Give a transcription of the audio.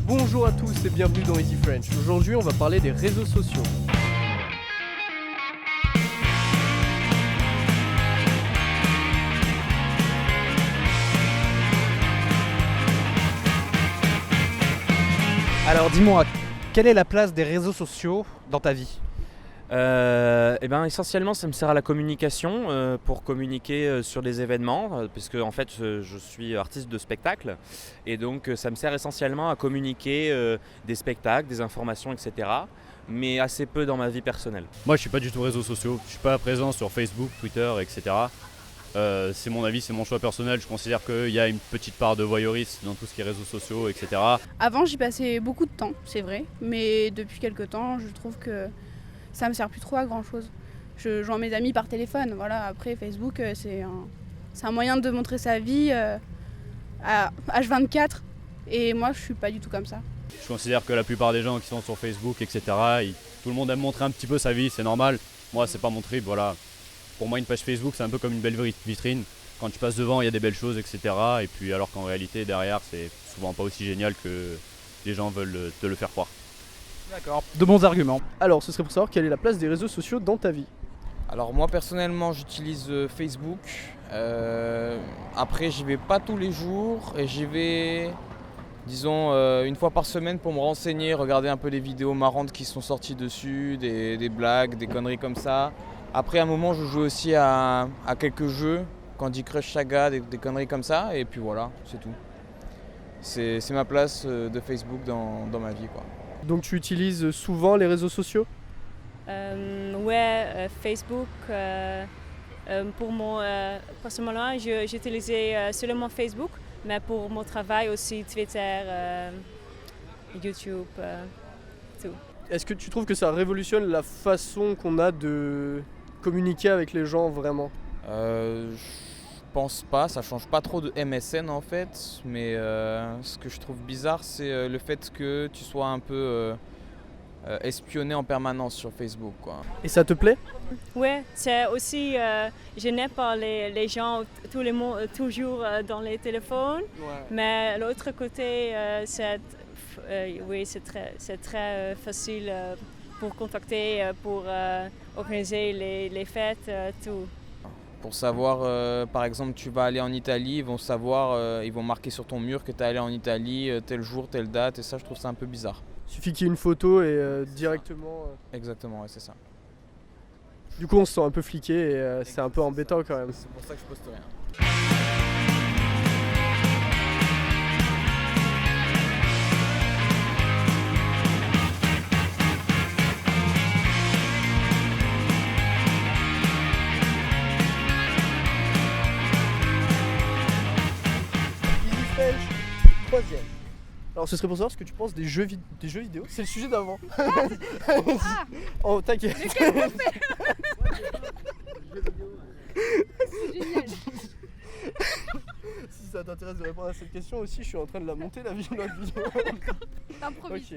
Bonjour à tous et bienvenue dans Easy French. Aujourd'hui, on va parler des réseaux sociaux. Alors dis-moi, quelle est la place des réseaux sociaux dans ta vie? Essentiellement ça me sert à la communication, pour communiquer sur des événements, puisque en fait je suis artiste de spectacle et donc ça me sert essentiellement à communiquer des spectacles, des informations, etc. Mais assez peu dans ma vie personnelle. Moi je suis pas du tout réseaux sociaux, je suis pas présent sur Facebook, Twitter, etc. C'est mon avis, c'est mon choix personnel, je considère qu'il y a une petite part de voyeurisme dans tout ce qui est réseaux sociaux, etc. Avant, j'y passais beaucoup de temps, c'est vrai, mais depuis quelques temps, je trouve que ça me sert plus trop à grand chose. Je joins mes amis par téléphone, voilà. Après, Facebook, c'est un moyen de montrer sa vie à H24, et moi, je suis pas du tout comme ça. Je considère que la plupart des gens qui sont sur Facebook, etc., tout le monde aime montrer un petit peu sa vie, c'est normal. Moi, c'est pas mon trip, voilà. Pour moi, une page Facebook, c'est un peu comme une belle vitrine. Quand tu passes devant, il y a des belles choses, etc. Et puis, alors qu'en réalité, derrière, c'est souvent pas aussi génial que les gens veulent te le faire croire. D'accord, de bons arguments. Alors, ce serait pour savoir quelle est la place des réseaux sociaux dans ta vie. Alors moi personnellement j'utilise Facebook. Après j'y vais pas tous les jours et j'y vais disons une fois par semaine pour me renseigner, regarder un peu les vidéos marrantes qui sont sorties dessus, des blagues, des conneries comme ça. Après à un moment je joue aussi à quelques jeux, Candy Crush Saga, des conneries comme ça et puis voilà, c'est tout. C'est ma place de Facebook dans ma vie quoi. Donc tu utilises souvent les réseaux sociaux? Facebook. Pour mon personnellement, j'utilisais seulement Facebook, mais pour mon travail aussi Twitter, YouTube, tout. Est-ce que tu trouves que ça révolutionne la façon qu'on a de communiquer avec les gens vraiment? Je pense pas, ça change pas trop de MSN en fait, mais ce que je trouve bizarre c'est le fait que tu sois un peu espionné en permanence sur Facebook quoi. Et ça te plaît? Oui, c'est aussi gêné par les gens toujours dans les téléphones, mais l'autre côté, c'est très facile pour contacter, pour organiser les fêtes, tout. Pour savoir, par exemple, tu vas aller en Italie, ils vont savoir, ils vont marquer sur ton mur que tu es allé en Italie tel jour, telle date, et ça, je trouve ça un peu bizarre. Il suffit qu'il y ait une photo et directement. Exactement, ouais, c'est ça. Du coup, on se sent un peu fliqué et c'est un peu embêtant quand même. C'est pour ça que je poste rien. Easy French, troisième. Alors, ce serait pour savoir ce que tu penses des jeux vidéo. C'est le sujet d'avant. Oh, t'inquiète. C'est génial. Si ça t'intéresse de répondre à cette question aussi, je suis en train de la monter la vidéo. T'improvises. Ok.